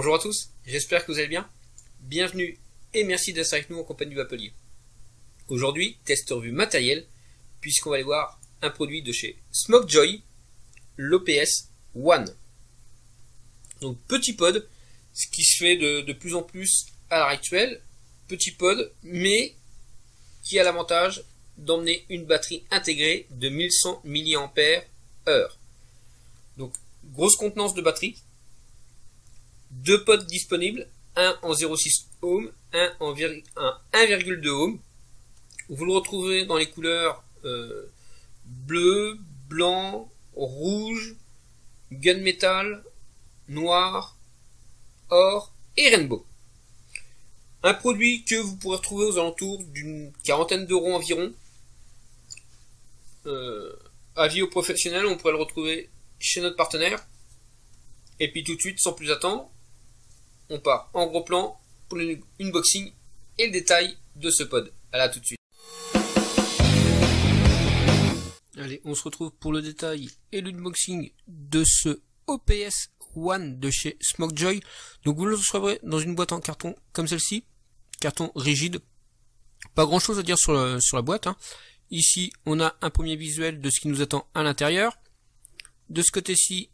Bonjour à tous, j'espère que vous allez bien. Bienvenue et merci d'être avec nous en compagnie du Vapelier. Aujourd'hui, test revue matériel, puisqu'on va aller voir un produit de chez Smokejoy, l'OPS One. Donc petit pod, ce qui se fait de plus en plus à l'heure actuelle, petit pod, mais qui a l'avantage d'emmener une batterie intégrée de 1100 mAh. Donc grosse contenance de batterie, deux pods disponibles, un en 0,6 ohm, un en 1,2 ohm. Vous le retrouvez dans les couleurs bleu, blanc, rouge, gunmetal, noir, or et rainbow. Un produit que vous pourrez retrouver aux alentours d'une quarantaine d'euros environ. Avis aux professionnels, on pourrait le retrouver chez notre partenaire. Et puis tout de suite, sans plus attendre, on part en gros plan pour l'unboxing et le détail de ce pod. À là tout de suite. Allez, on se retrouve pour le détail et l'unboxing de ce OPS One de chez Smokejoy. Donc vous le recevrez dans une boîte en carton comme celle-ci, carton rigide. Pas grand chose à dire sur la boîte, hein. Ici, on a un premier visuel de ce qui nous attend à l'intérieur. De ce côté-ci,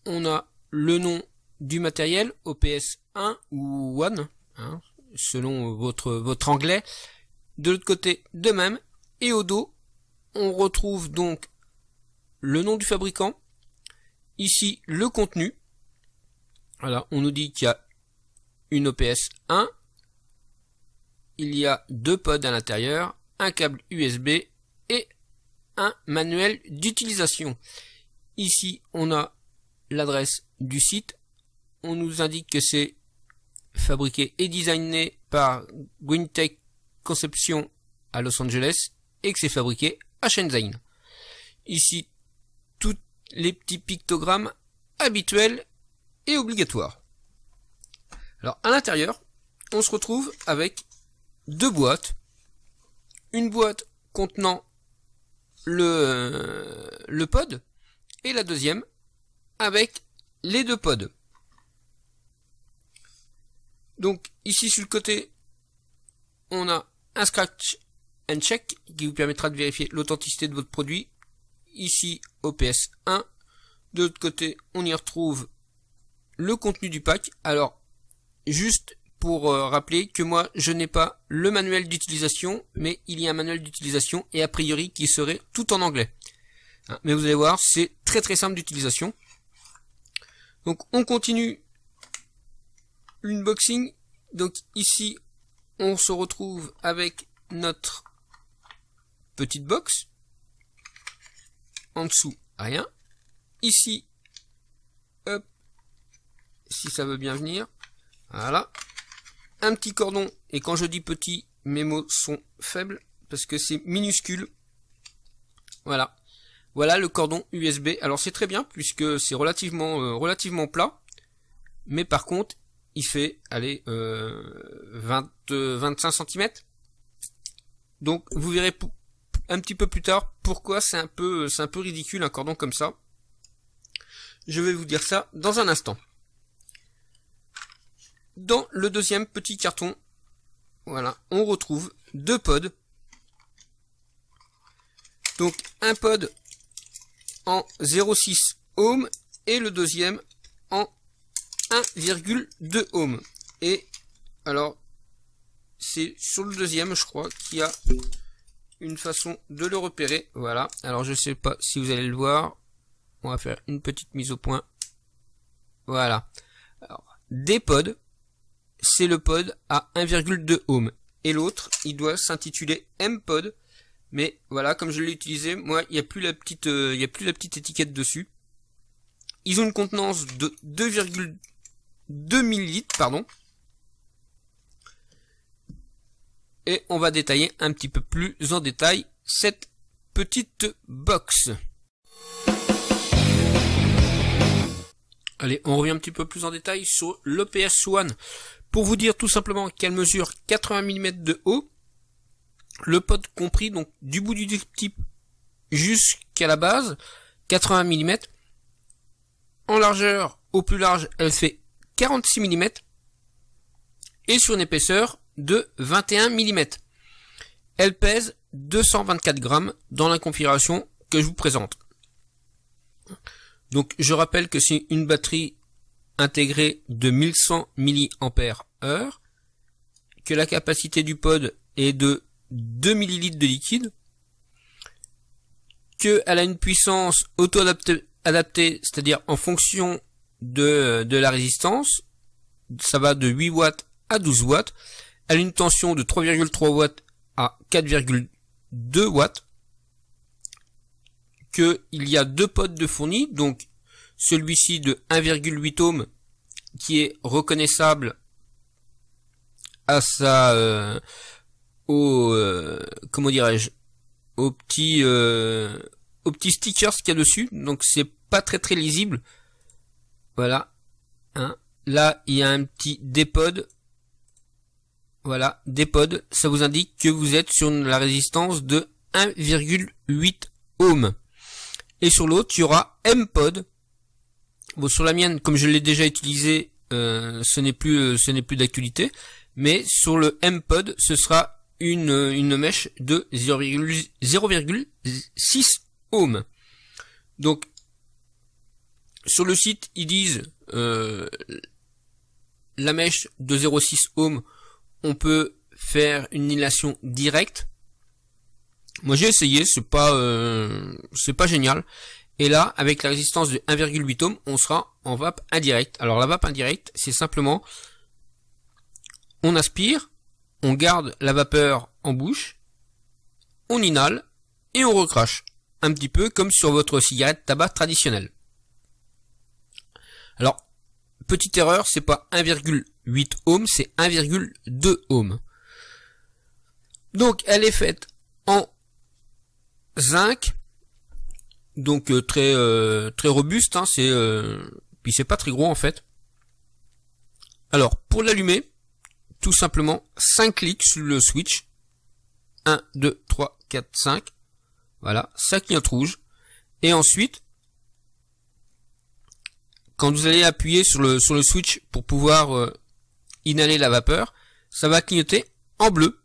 on a le nom du matériel, OPS 1 ou One, hein, selon votre anglais. De l'autre côté, de même. Et au dos, on retrouve donc le nom du fabricant. Ici, le contenu. Voilà, on nous dit qu'il y a une OPS 1. Il y a deux pods à l'intérieur, un câble USB et un manuel d'utilisation. Ici, on a l'adresse du site. On nous indique que c'est fabriqué et designé par GreenTech Conception à Los Angeles et que c'est fabriqué à Shenzhen. Ici, tous les petits pictogrammes habituels et obligatoires. Alors, à l'intérieur, on se retrouve avec deux boîtes. Une boîte contenant le pod et la deuxième avec les deux pods. Donc ici sur le côté, on a un scratch and check qui vous permettra de vérifier l'authenticité de votre produit. Ici OPS 1. De l'autre côté, on y retrouve le contenu du pack. Alors, juste pour rappeler que moi, je n'ai pas le manuel d'utilisation, mais il y a un manuel d'utilisation et a priori qui serait tout en anglais. Hein, mais vous allez voir, c'est très très simple d'utilisation. Donc on continue l'unboxing. Donc ici, on se retrouve avec notre petite box. En dessous, rien. Ici, hop, si ça veut bien venir. Voilà. Un petit cordon, et quand je dis petit, mes mots sont faibles, parce que c'est minuscule. Voilà. Voilà le cordon USB. Alors c'est très bien, puisque c'est relativement plat. Mais par contre, il fait, allez, 25 cm. Donc vous verrez un petit peu plus tard pourquoi c'est un peu ridicule un cordon comme ça. Je vais vous dire ça dans un instant. Dans le deuxième petit carton, voilà, on retrouve deux pods. Donc un pod en 0,6 ohm et le deuxième en 1,2 ohm. Et alors, c'est sur le deuxième, je crois, qu'il y a une façon de le repérer. Voilà, alors je sais pas si vous allez le voir. On va faire une petite mise au point. Voilà. Alors, des pods. C'est le pod à 1,2 ohm. Et l'autre, il doit s'intituler M-Pod. Mais voilà, comme je l'ai utilisé, moi, il n'y a plus la petite étiquette dessus. Ils ont une contenance de 2,2 ml, pardon. Et on va détailler un petit peu plus en détail cette petite box. Allez, on revient un petit peu plus en détail sur l'OPS One. Pour vous dire tout simplement qu'elle mesure 80 mm de haut, le pod compris, donc du bout du type jusqu'à la base, 80 mm. En largeur, au plus large, elle fait 46 mm et sur une épaisseur de 21 mm. Elle pèse 224 grammes dans la configuration que je vous présente. Donc je rappelle que c'est une batterie intégrée de 1100 mAh, que la capacité du pod est de 2 ml de liquide, qu'elle a une puissance auto-adaptée, c'est-à-dire en fonction de la résistance. Ça va de 8 watts à 12 watts. Elle a une tension de 3,3 watts à 4,2 watts. qu'il y a deux pods de fournis, donc celui-ci de 1,8 ohms qui est reconnaissable à sa comment dirais-je, au petit stickers qu'il y a dessus, donc c'est pas très lisible. Voilà, hein. Là il y a un petit dépod. Voilà, dépod, ça vous indique que vous êtes sur la résistance de 1,8 ohms. Et sur l'autre, il y aura M-Pod. Bon, sur la mienne, comme je l'ai déjà utilisé, ce n'est plus d'actualité. Mais sur le M-Pod, ce sera une mèche de 0,6 ohms. Donc, sur le site, ils disent la mèche de 0,6 ohms, on peut faire une inhalation directe. Moi j'ai essayé, c'est pas génial. Et là, avec la résistance de 1,8 ohms, on sera en vape indirecte. Alors la vape indirecte, c'est simplement, on aspire, on garde la vapeur en bouche, on inhale et on recrache. Un petit peu comme sur votre cigarette tabac traditionnelle. Alors, petite erreur, c'est pas 1,8 ohms, c'est 1,2 ohms. Donc elle est faite en zinc, donc très robuste, hein, puis c'est pas très gros en fait. Alors pour l'allumer, tout simplement 5 clics sur le switch, 1, 2, 3, 4, 5, voilà, ça clignote rouge, et ensuite, quand vous allez appuyer sur le switch pour pouvoir inhaler la vapeur, ça va clignoter en bleu,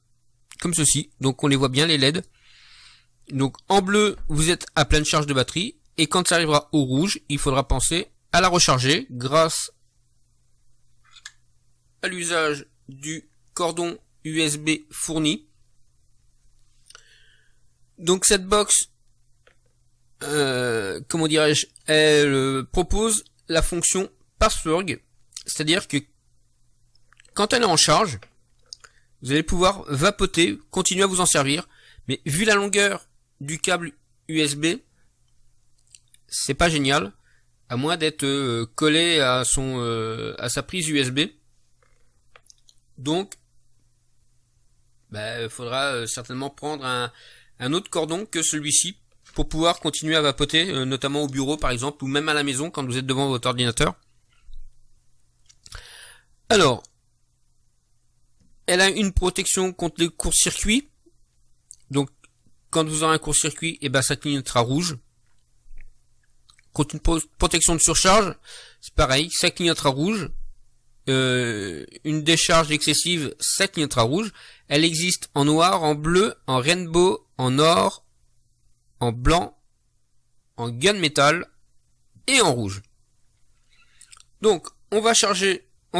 comme ceci, donc on les voit bien les LED. Donc en bleu, vous êtes à pleine charge de batterie, et quand ça arrivera au rouge, il faudra penser à la recharger grâce à l'usage du cordon USB fourni. Donc cette box, comment dirais-je, elle propose la fonction Password, c'est-à-dire que quand elle est en charge, vous allez pouvoir vapoter, continuer à vous en servir, mais vu la longueur du câble USB, c'est pas génial, à moins d'être collé à à sa prise USB. Donc, il faudra certainement prendre un autre cordon que celui-ci pour pouvoir continuer à vapoter, notamment au bureau par exemple, ou même à la maison quand vous êtes devant votre ordinateur. Alors, elle a une protection contre les courts-circuits. Donc, quand vous aurez un court-circuit, ça clignotera rouge. Contre une protection de surcharge, c'est pareil, ça clignotera rouge. Une décharge excessive, ça clignotera rouge. Elle existe en noir, en bleu, en rainbow, en or, en blanc, en gunmetal et en rouge. Donc, on va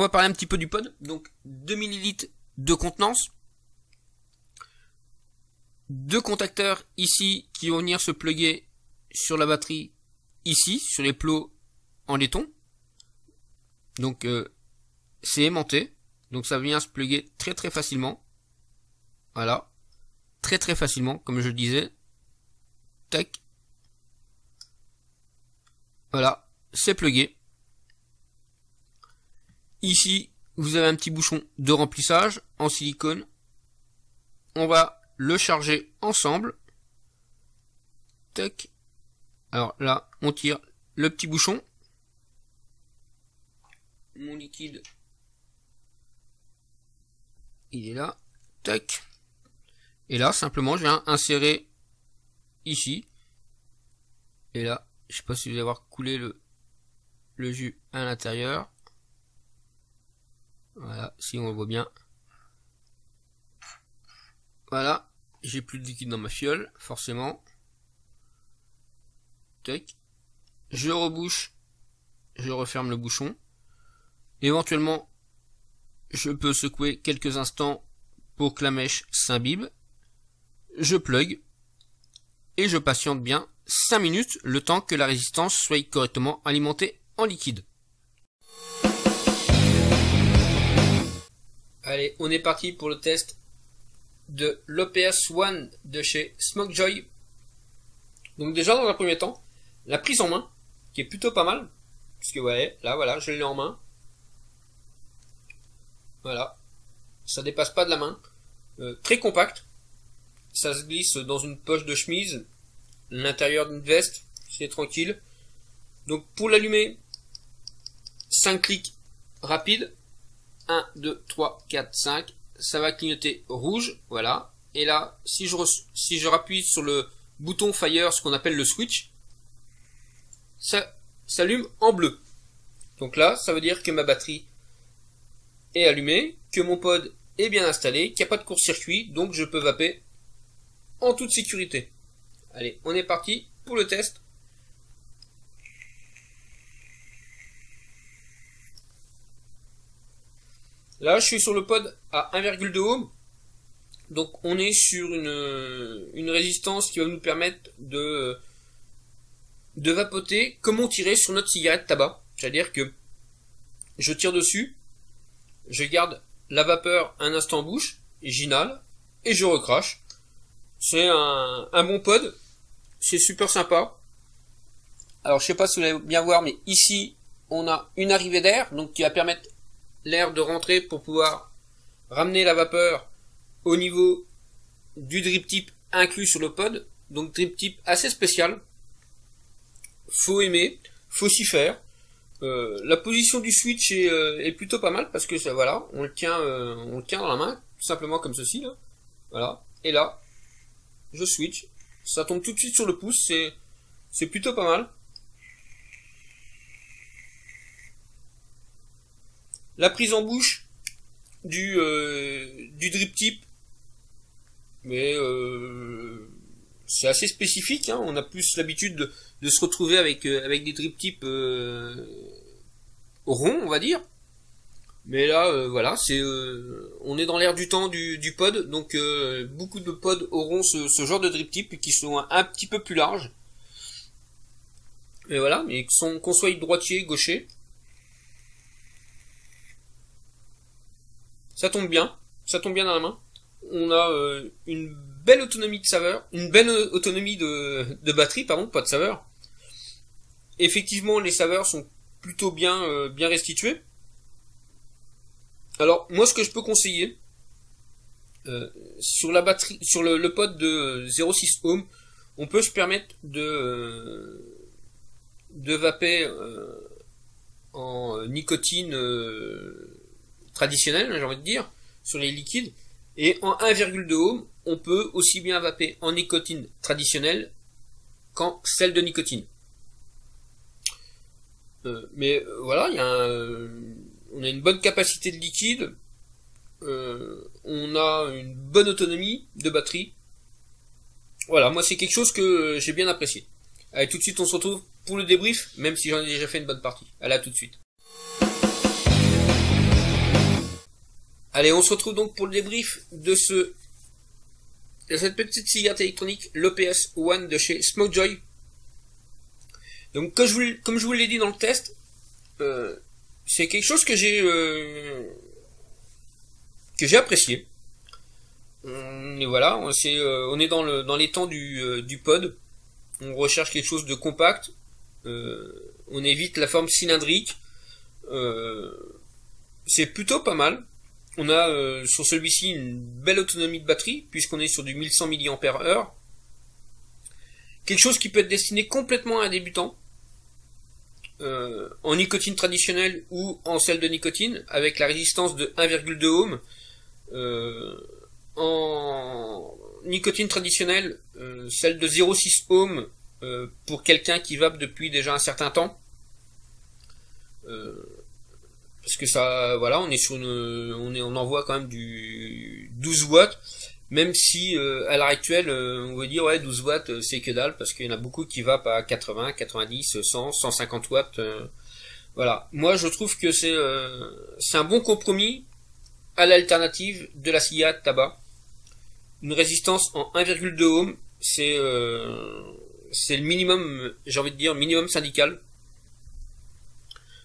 parler un petit peu du pod. Donc, 2 ml de contenance. 2 contacteurs ici qui vont venir se plugger sur la batterie ici, sur les plots en laiton. Donc, c'est aimanté. Donc, ça vient se plugger très facilement. Voilà. Très facilement, comme je le disais. Tac. Voilà. C'est plugué. Ici, vous avez un petit bouchon de remplissage en silicone. On va le charger ensemble. Tac. Alors là, on tire le petit bouchon. Mon liquide, il est là. Tac. Et là, simplement, je viens insérer ici. Et là, je sais pas si vous allez voir couler le jus à l'intérieur. Voilà, si on le voit bien. Voilà, j'ai plus de liquide dans ma fiole, forcément. Tac. Je rebouche, je referme le bouchon. Éventuellement, je peux secouer quelques instants pour que la mèche s'imbibe. Je plug et je patiente bien 5 minutes, le temps que la résistance soit correctement alimentée en liquide. Allez, on est parti pour le test de l'OPS One de chez Smokejoy. Donc déjà, dans un premier temps, la prise en main, qui est plutôt pas mal, puisque ouais, là voilà, je l'ai en main. Voilà, ça dépasse pas de la main, très compact, ça se glisse dans une poche de chemise, l'intérieur d'une veste, c'est tranquille. Donc pour l'allumer, 5 clics rapides, 1, 2, 3, 4, 5, ça va clignoter rouge, voilà, et là, si je rappuie sur le bouton Fire, ce qu'on appelle le switch, ça s'allume en bleu. Donc là, ça veut dire que ma batterie est allumée, que mon pod est bien installé, qu'il n'y a pas de court-circuit, donc je peux vaper en toute sécurité. Allez, on est parti pour le test. Là, je suis sur le pod à 1,2 ohm. Donc on est sur une résistance qui va nous permettre de vapoter comme on tirait sur notre cigarette tabac. C'est-à-dire que je tire dessus, je garde la vapeur un instant en bouche, et j'inhale, et je recrache. C'est un bon pod, c'est super sympa. Alors je sais pas si vous allez bien voir, mais ici on a une arrivée d'air, donc qui va permettre l'air de rentrer pour pouvoir ramener la vapeur au niveau du drip tip inclus sur le pod. Donc drip tip assez spécial. Faut aimer, faut s'y faire. La position du switch est plutôt pas mal parce que ça, voilà, on le tient dans la main, tout simplement comme ceci là. Voilà. Et là, je switch, ça tombe tout de suite sur le pouce, c'est plutôt pas mal. La prise en bouche du drip tip, mais c'est assez spécifique, hein. On a plus l'habitude de se retrouver avec des drip tips ronds, on va dire. Mais là, voilà, on est dans l'air du temps du pod, donc beaucoup de pods auront ce genre de drip tip qui sont un petit peu plus larges. Et voilà, mais qu'on soit droitier, gaucher, ça tombe bien dans la main. On a une belle autonomie de saveur, une belle autonomie de batterie, pardon, pas de saveur. Effectivement, les saveurs sont plutôt bien restituées. Alors, moi, ce que je peux conseiller, sur la batterie, sur le pod de 0,6 ohm, on peut se permettre de vaper en nicotine traditionnelle, j'ai envie de dire, sur les liquides. Et en 1,2 ohm, on peut aussi bien vaper en nicotine traditionnelle qu'en sel de nicotine. Mais voilà, on a une bonne capacité de liquide, on a une bonne autonomie de batterie. Voilà, moi c'est quelque chose que j'ai bien apprécié. Allez, tout de suite on se retrouve pour le débrief, même si j'en ai déjà fait une bonne partie. Allez, à tout de suite. Allez, on se retrouve donc pour le débrief de cette petite cigarette électronique, l'OPS One de chez Smokejoy. Donc, comme je vous l'ai dit dans le test, c'est quelque chose que j'ai apprécié. Et voilà, on est dans les temps du pod. On recherche quelque chose de compact. On évite la forme cylindrique. C'est plutôt pas mal. On a sur celui-ci une belle autonomie de batterie, puisqu'on est sur du 1100 mAh. Quelque chose qui peut être destiné complètement à un débutant, en nicotine traditionnelle ou en sel de nicotine, avec la résistance de 1,2 ohm. En nicotine traditionnelle, celle de 0,6 ohm pour quelqu'un qui vape depuis déjà un certain temps. parce que ça, voilà, on est sur on envoie quand même du 12 watts, même si à l'heure actuelle, on va dire ouais 12 watts c'est que dalle, parce qu'il y en a beaucoup qui va à 80, 90, 100, 150 watts. Voilà, moi je trouve que c'est un bon compromis à l'alternative de la cigale à tabac. Une résistance en 1,2 ohm, c'est le minimum, j'ai envie de dire minimum syndical.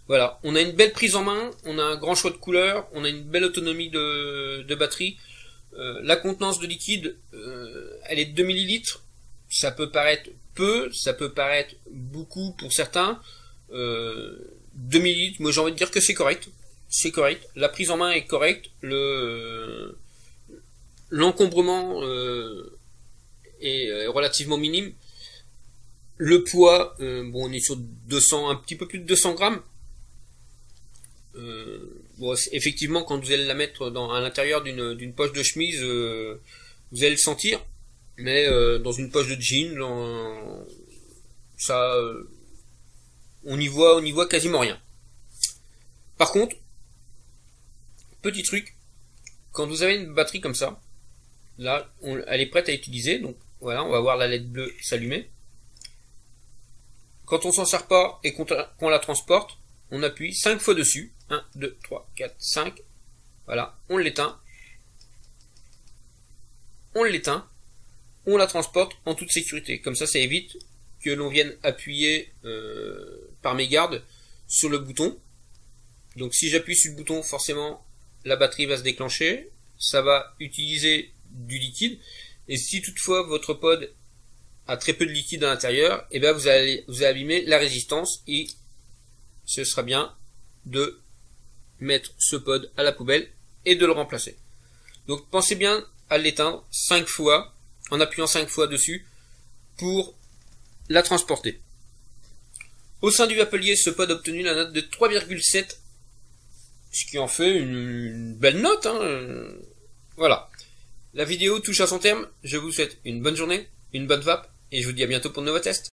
Voilà, on a une belle prise en main, on a un grand choix de couleurs, on a une belle autonomie de batterie. La contenance de liquide, elle est de 2 millilitres. Ça peut paraître peu, ça peut paraître beaucoup pour certains. 2 millilitres, moi j'ai envie de dire que c'est correct. C'est correct. La prise en main est correcte. L'encombrement est relativement minime. Le poids, bon, on est sur 200, un petit peu plus de 200 grammes. Bon, effectivement, quand vous allez la mettre à l'intérieur d'une poche de chemise, vous allez le sentir. Mais dans une poche de jean, ça, on y voit quasiment rien. Par contre, petit truc, quand vous avez une batterie comme ça, là, elle est prête à utiliser. Donc voilà, on va voir la LED bleue s'allumer. Quand on s'en sert pas et qu'on la transporte, on appuie 5 fois dessus. 1, 2, 3, 4, 5. Voilà, on l'éteint. On l'éteint. On la transporte en toute sécurité. Comme ça évite que l'on vienne appuyer par mégarde sur le bouton. Donc si j'appuie sur le bouton, forcément, la batterie va se déclencher. Ça va utiliser du liquide. Et si toutefois votre pod a très peu de liquide à l'intérieur, et bien vous allez abîmer la résistance, et ce sera bien de mettre ce pod à la poubelle et de le remplacer. Donc pensez bien à l'éteindre 5 fois, en appuyant 5 fois dessus pour la transporter. Au sein du Vapelier, ce pod a obtenu la note de 3,7, ce qui en fait une belle note, hein. Voilà. La vidéo touche à son terme. Je vous souhaite une bonne journée, une bonne vape, et je vous dis à bientôt pour de nouveaux tests.